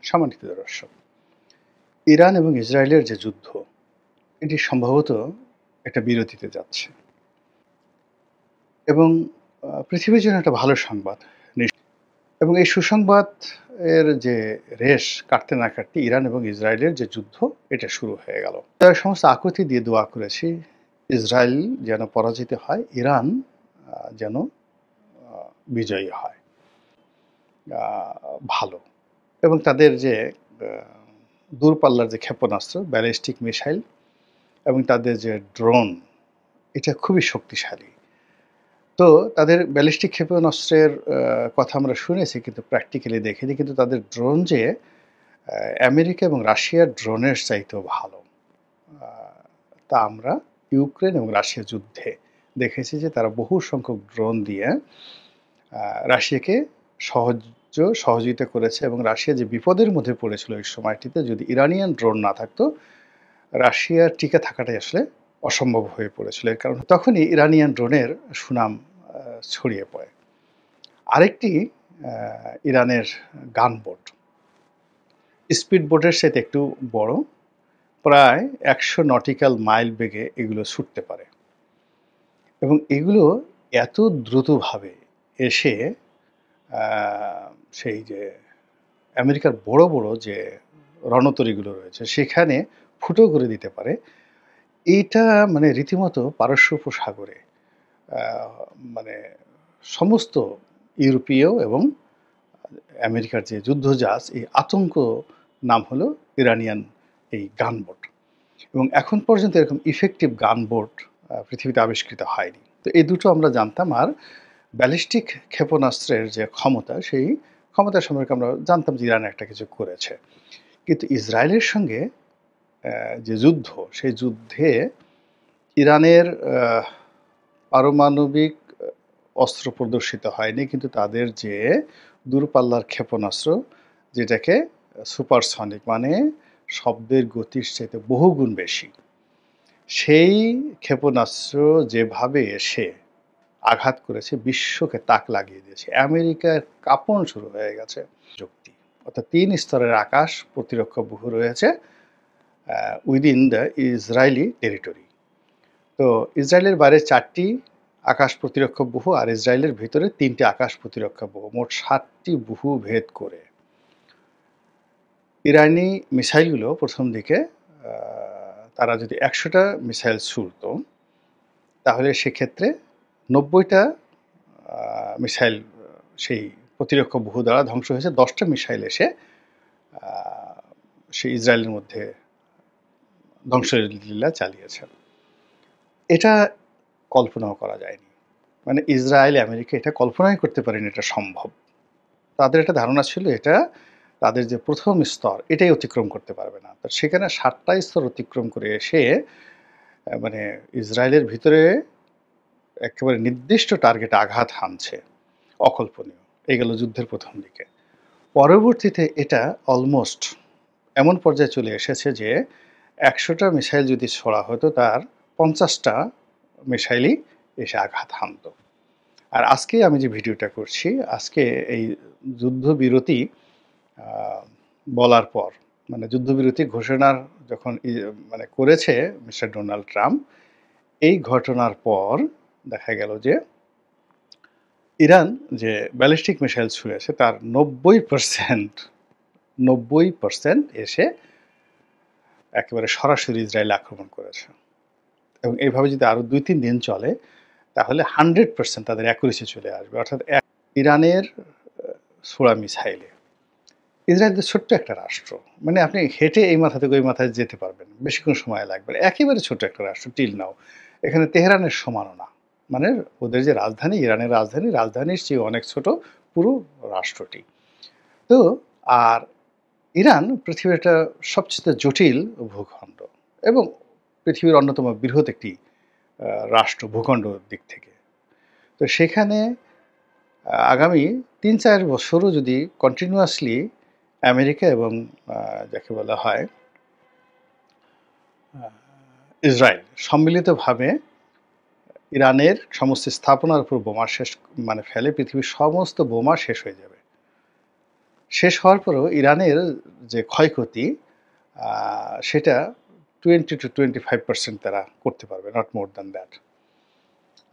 সম্মানিত দর্শক, ইরান এবং ইসরায়েলের যে যুদ্ধ, এটি সম্ভবত একটা বিরতিতে যাচ্ছে এবং পৃথিবীর জন্য একটা ভালো সংবাদ। এবং এই সুসংবাদ এর যে রেশ কাটতে না কাটতে ইরান এবং ইসরায়েলের যে যুদ্ধ, এটা শুরু হয়ে গেল। সমস্ত আকুতি দিয়ে দোয়া করেছি ইসরায়েল যেন পরাজিত হয়, ইরান যেন বিজয়ী হয়। ভালো এবং তাদের যে দূরপাল্লার যে ক্ষেপণাস্ত্র, ব্যালিস্টিক মিসাইল এবং তাদের যে ড্রোন, এটা খুবই শক্তিশালী। তো তাদের ব্যালিস্টিক ক্ষেপণাস্ত্রের কথা আমরা শুনেছি, কিন্তু প্র্যাকটিক্যালি দেখিনি। কিন্তু তাদের ড্রোন যে আমেরিকা এবং রাশিয়ার ড্রোনের চাইতেও ভালো। তা আমরা ইউক্রেন এবং রাশিয়া যুদ্ধে দেখেছি যে তারা বহু সংখ্যক ড্রোন দিয়ে রাশিয়াকে সহযোগিতা করেছে এবং রাশিয়া যে বিপদের মধ্যে পড়েছিল এই সময়টিতে, যদি ইরানিয়ান ড্রোন না থাকতো, রাশিয়ার টিকে থাকাটাই আসলে অসম্ভব হয়ে পড়েছিল। এর কারণ তখনই ইরানিয়ান ড্রোনের সুনাম ছড়িয়ে পড়ে। আরেকটি ইরানের গানবোট, স্পিড বোটের সাথে একটু বড়, প্রায় 100 নটিক্যাল মাইল বেগে এগুলো ছুটতে পারে এবং এগুলো এত দ্রুতভাবে এসে সেই যে আমেরিকার বড় বড় যে রণতরীগুলো রয়েছে সেখানে ফুটো করে দিতে পারে। এইটা মানে রীতিমতো পারস্য উপসাগরে মানে সমস্ত ইউরোপীয় এবং আমেরিকার যে যুদ্ধজাহাজ, এই আতঙ্ক নাম হলো ইরানিয়ান এই গানবোট। এবং এখন পর্যন্ত এরকম ইফেক্টিভ গানবোট পৃথিবীতে আবিষ্কৃত হয়নি। তো এই দুটো আমরা জানতাম। আর ব্যালিস্টিক ক্ষেপণাস্ত্রের যে ক্ষমতা, সেই ক্ষমতা সম্পর্কে আমরা জানতাম যে ইরান একটা কিছু করেছে। কিন্তু ইসরায়েলের সঙ্গে যে যুদ্ধ, সেই যুদ্ধে ইরানের পারমাণবিক অস্ত্র প্রদর্শিত হয়নি, কিন্তু তাদের যে দূরপাল্লার ক্ষেপণাস্ত্র, যেটাকে সুপারসনিক মানে শব্দের গতির চাইতে বহুগুণ বেশি, সেই ক্ষেপণাস্ত্র যেভাবে এসে আঘাত করেছে, বিশ্বকে তাক লাগিয়ে দিয়েছে। আমেরিকার কাঁপন শুরু হয়ে গেছে। যুক্তি অর্থাৎ 3 স্তরের আকাশ প্রতিরক্ষা ব্যুহ রয়েছে উইদিন দ্য ইসরায়েলি টেরিটরি। তো ইসরায়েলের বাইরে 4টি আকাশ প্রতিরক্ষা ব্যুহ আর ইসরায়েলের ভিতরে 3টি আকাশ প্রতিরক্ষা ব্যুহ, মোট 7টি ব্যুহ ভেদ করে ইরানি মিসাইলগুলো প্রথম দিকে তারা যদি 100টা মিসাইল ছুড়ত, তাহলে সেক্ষেত্রে 90টা মিসাইল সেই প্রতিরক্ষা ব্যুহ দ্বারা ধ্বংস হয়েছে। 10টা মিসাইল এসে সেই ইসরায়েলের মধ্যে ধ্বংসলীলা চালিয়েছে। এটা কল্পনাও করা যায়নি। মানে ইসরায়েল আমেরিকা এটা কল্পনাই করতে পারেনি এটা সম্ভব। তাদের একটা ধারণা ছিল এটা তাদের যে প্রথম স্তর, এটাই অতিক্রম করতে পারবে না। তো সেখানে 7টা স্তর অতিক্রম করে এসে মানে ইসরায়েলের ভিতরে একেবারে নির্দিষ্ট টার্গেটে আঘাত হানছে, অকল্পনীয়। এই গেল যুদ্ধের প্রথম দিকে। পরবর্তীতে এটা অলমোস্ট এমন পর্যায়ে চলে এসেছে যে 100টা মিসাইল যদি ছোড়া হতো, তার 50টা মিসাইলই এসে আঘাত হানত। আর আজকে আমি যে ভিডিওটা করছি, আজকে এই যুদ্ধবিরতি বলার পর, মানে যুদ্ধবিরতি ঘোষণার যখন মানে করেছে মিস্টার ডোনাল্ড ট্রাম্প, এই ঘটনার পর দেখা গেল যে ইরান যে ব্যালিস্টিক মিসাইল ছুঁড়েছে তার 90% এসে একেবারে সরাসরি ইসরায়েল আক্রমণ করেছে। এবং এইভাবে যদি আরও 2-3 দিন চলে, তাহলে 100% তাদের অ্যাকুরেসি চলে আসবে। অর্থাৎ ইরানের ছোড়া মিসাইলে ইসরায়েল তো ছোট্ট একটা রাষ্ট্র, মানে আপনি হেঁটে এই মাথা থেকে ওই মাথায় যেতে পারবেন, বেশিক্ষণ সময় লাগবে। একেবারে ছোট একটা রাষ্ট্র, টিল নাও এখানে তেহরানের সমানও না। মানে ওদের যে রাজধানী, ইরানের রাজধানীর চেয়ে অনেক ছোট পুরো রাষ্ট্রটি। তো আর ইরান পৃথিবীর একটা সবচেয়ে জটিল ভূখণ্ড এবং পৃথিবীর অন্যতম বৃহৎ একটি রাষ্ট্র ভূখণ্ডের দিক থেকে। তো সেখানে আগামী 3-4 বছরও যদি কন্টিনিউয়াসলি আমেরিকা এবং যাকে বলা হয় ইসরায়েল সম্মিলিতভাবে ইরানের সমস্ত স্থাপনার উপর বোমা ফেলে, পৃথিবীর সমস্ত বোমা শেষ হয়ে যাবে। শেষ হওয়ার পরেও ইরানের যে ক্ষয়ক্ষতি সেটা 20 to 25% তারা করতে পারবে, নট মোর দ্যান দ্যাট।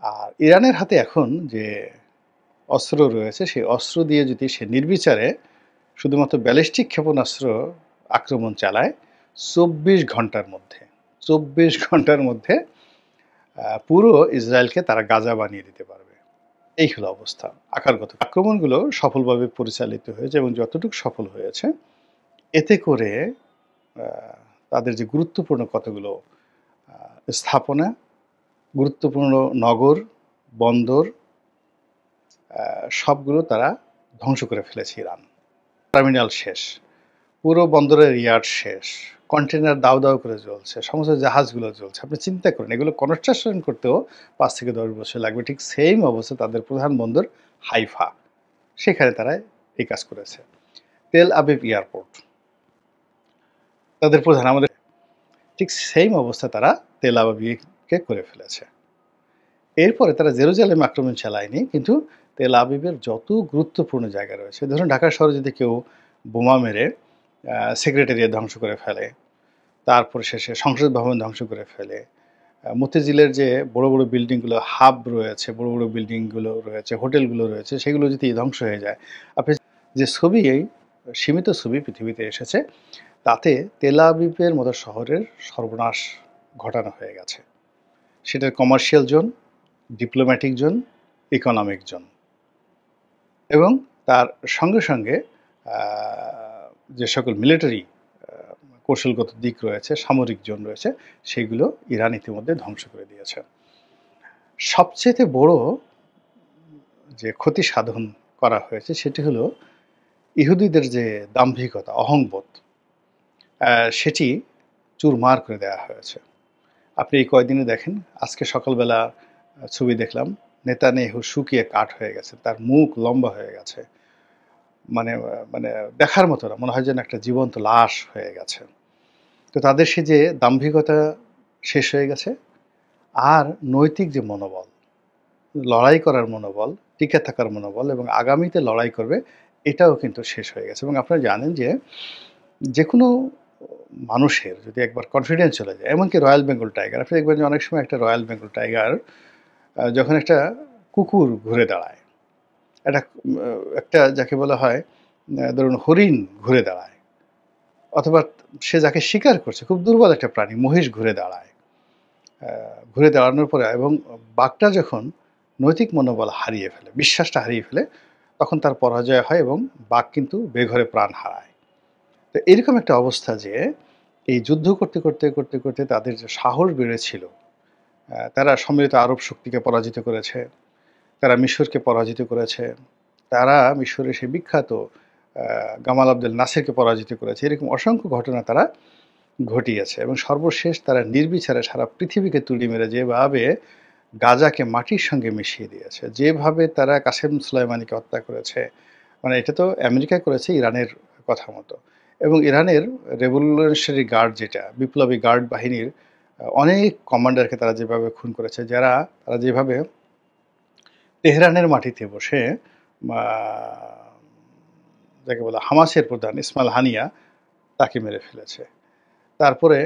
আর ইরানের হাতে এখন যে অস্ত্র রয়েছে, সেই অস্ত্র দিয়ে যদি সে নির্বিচারে শুধুমাত্র ব্যালিস্টিক ক্ষেপণাস্ত্র আক্রমণ চালায় 24 ঘন্টার মধ্যে পুরো ইসরায়েলকে তারা গাজা বানিয়ে দিতে পারবে। এই হলো অবস্থা। আকারগত আক্রমণগুলো সফলভাবে পরিচালিত হয়েছে এবং যতটুকু সফল হয়েছে এতে করে তাদের যে গুরুত্বপূর্ণ কতগুলো স্থাপনা, গুরুত্বপূর্ণ নগর, বন্দর সবগুলো তারা ধ্বংস করে ফেলেছে ইরান। টার্মিনাল শেষ, পুরো বন্দরের ইয়ার্ড শেষ, কন্টেনার দাউ দাউ করে জ্বলছে, সমস্ত জাহাজগুলো জ্বলছে। আপনি চিন্তা করেন এগুলো কনস্ট্রাকশন করতেও 5 থেকে 10 বছর লাগবে। ঠিক সেম অবস্থা তাদের প্রধান বন্দর হাইফা, সেখানে তারা এই কাজ করেছে। তেল আবিব এয়ারপোর্ট তাদের প্রধান, আমাদের ঠিক সেম অবস্থা তারা তেল আবিবকে করে ফেলেছে। এরপরে তারা জেরুজালেম আক্রমণ চালায়নি, কিন্তু তেল আবিবের যত গুরুত্বপূর্ণ জায়গা রয়েছে, ধরুন ঢাকা শহরে যদি কেউ বোমা মেরে সেক্রেটারিয়েট ধ্বংস করে ফেলে, তারপরে শেষে সংসদ ভবন ধ্বংস করে ফেলে, মতিঝিলের যে বড় বড় বিল্ডিংগুলো হাব রয়েছে, বড় বড় বিল্ডিংগুলো রয়েছে, হোটেলগুলো রয়েছে, সেগুলো যদি ধ্বংস হয়ে যায়, আপনি যে ছবি, এই সীমিত ছবি পৃথিবীতে এসেছে, তাতে তেল আবিবের মতো শহরের সর্বনাশ ঘটানো হয়ে গেছে। সেটার commercial zone, diplomatic zone, economic zone, এবং তার সঙ্গে সঙ্গে যে সকল মিলিটারি কৌশলগত দিক রয়েছে, সামরিক জোন রয়েছে, সেগুলো ইরান ইতিমধ্যে ধ্বংস করে দিয়েছে। সবচেয়ে বড় যে ক্ষতি সাধন করা হয়েছে সেটি হলো ইহুদিদের যে দাম্ভিকতা, অহংবোধ, সেটি চুরমার করে দেওয়া হয়েছে। আপনি এই কয়দিনে দেখেন, আজকে সকালবেলা ছবি দেখলাম, নেতানিয়াহু শুকিয়ে কাঠ হয়ে গেছে, তার মুখ লম্বা হয়ে গেছে, মানে মানে দেখার মতো না, মনে হয় যেন একটা জীবন্ত লাশ হয়ে গেছে। তো তাদের সে যে দাম্ভিকতা শেষ হয়ে গেছে, আর নৈতিক যে মনোবল, লড়াই করার মনোবল, টিকে থাকার মনোবল এবং আগামীতে লড়াই করবে, এটাও কিন্তু শেষ হয়ে গেছে। এবং আপনারা জানেন যে যে কোনো মানুষের যদি একবার কনফিডেন্স চলে যায়, এমনকি রয়্যাল বেঙ্গল টাইগার, আপনি দেখবেন যে অনেক সময় একটা রয়্যাল বেঙ্গল টাইগার যখন একটা কুকুর ঘুরে দাঁড়ায়, একটা যাকে বলা হয় ধরুন হরিণ ঘুরে দাঁড়ায়, অথবা সে যাকে শিকার করছে, খুব দুর্বল একটা প্রাণী, মহিষ ঘুরে দাঁড়ায়, ঘুরে দাঁড়ানোর পরে এবং বাঘটা যখন নৈতিক মনোবল হারিয়ে ফেলে, বিশ্বাসটা হারিয়ে ফেলে, তখন তার পরাজয় হয় এবং বাঘ কিন্তু বেঘরে প্রাণ হারায়। তো এরকম একটা অবস্থা যে এই যুদ্ধ করতে করতে করতে করতে তাদের যে সাহস বেড়েছিল, তারা সম্মিলিত আরব শক্তিকে পরাজিত করেছে, তারা মিশরকে পরাজিত করেছে, তারা মিশরের সেই বিখ্যাত গামাল আবদেল নাসিরকে পরাজিত করেছে। এরকম অসংখ্য ঘটনা তারা ঘটিয়েছে এবং সর্বশেষ তারা নির্বিচারে সারা পৃথিবীকে তুলি মেরে যেভাবে গাজাকে মাটির সঙ্গে মিশিয়ে দিয়েছে, যেভাবে তারা কাসেম সুলাইমানিকে হত্যা করেছে, মানে এটা তো আমেরিকা করেছে ইরানের কথা মতো। এবং ইরানের রেভলিউশনারি গার্ড, যেটা বিপ্লবী গার্ড বাহিনীর অনেক কমান্ডারকে তারা যেভাবে খুন করেছে, তারা যেভাবে তেহরানের মাটিতে বসে যাকে বলে হামাসের প্রধান ইসমাইল হানিয়া, তাকে মেরে ফেলেছে। তারপরে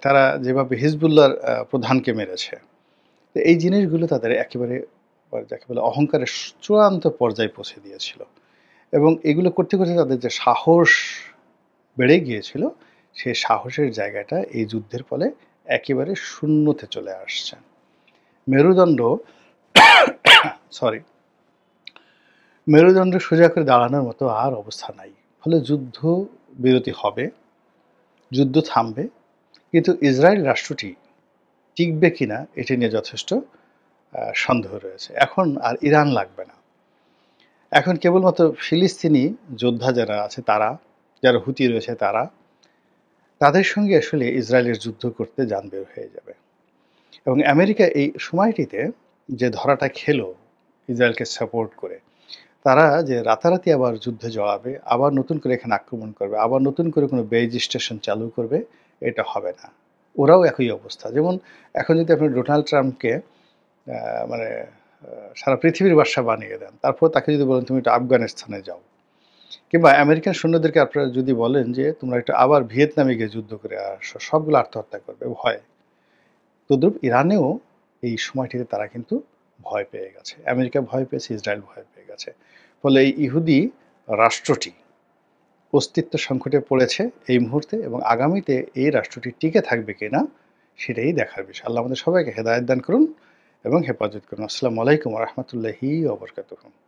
তারা যেভাবে হিজবুল্লাহর প্রধানকে মেরেছে। তো এই জিনিসগুলো তাদের একেবারে যাকে বলে অহংকারের চূড়ান্ত পর্যায়ে পৌঁছে দিয়েছিল। এবং এগুলো করতে করতে তাদের যে সাহস বেড়ে গিয়েছিল, সেই সাহসের জায়গাটা এই যুদ্ধের ফলে একেবারে শূন্যতে চলে আসছে। মেরুদণ্ড মেরুদণ্ড সোজা করে দাঁড়ানোর মতো আর অবস্থা নাই। ফলে যুদ্ধ বিরতি হবে, যুদ্ধ থামবে, কিন্তু ইসরায়েল রাষ্ট্রটি টিকবে কিনা এটি নিয়ে যথেষ্ট সন্দেহ রয়েছে। এখন আর ইরান লাগবে না, এখন কেবলমাত্র ফিলিস্তিনি যোদ্ধা যারা আছে, তারা যারা হুতি রয়েছে, তাদের সঙ্গে আসলে ইসরায়েলের যুদ্ধ করতে যান বের হয়ে যাবে। এবং আমেরিকা এই সময়টিতে যে ধরাটা খেলো ইসরায়েলকে সাপোর্ট করে, তারা যে রাতারাতি আবার যুদ্ধে জড়াবে, আবার নতুন করে এখানে আক্রমণ করবে, আবার নতুন করে কোনো বেজ স্টেশন চালু করবে, এটা হবে না। ওরাও একই অবস্থা। যেমন এখন যদি আপনি ডোনাল্ড ট্রাম্পকে মানে সারা পৃথিবীর বাদশা বানিয়ে দেন, তারপর তাকে যদি বলেন তুমি একটু আফগানিস্তানে যাও, কিংবা আমেরিকান সৈন্যদেরকে আপনারা যদি বলেন যে, "তোমরা একটু আবার ভিয়েতনামে গিয়ে যুদ্ধ করে আসো।" সবগুলো আত্মহত্যা করবে ভয়ে। তদ্রূপ ইরানেও এই সময়টিতে তারা কিন্তু ভয় পেয়ে গেছে। আমেরিকা ভয় পেয়েছে, ইসরায়েল ভয় পেয়ে গেছে। ফলে এই ইহুদি রাষ্ট্রটি অস্তিত্ব সংকটে পড়েছে এই মুহূর্তে এবং আগামীতে এই রাষ্ট্রটি টিকে থাকবে কিনা সেটাই দেখার বিষয়। আল্লাহ আমাদের সবাইকে হেদায়েত দান করুন এবং হেফাজত করুন। আসসালামু আলাইকুম ওয়া রাহমাতুল্লাহি ওয়া বারাকাতুহু।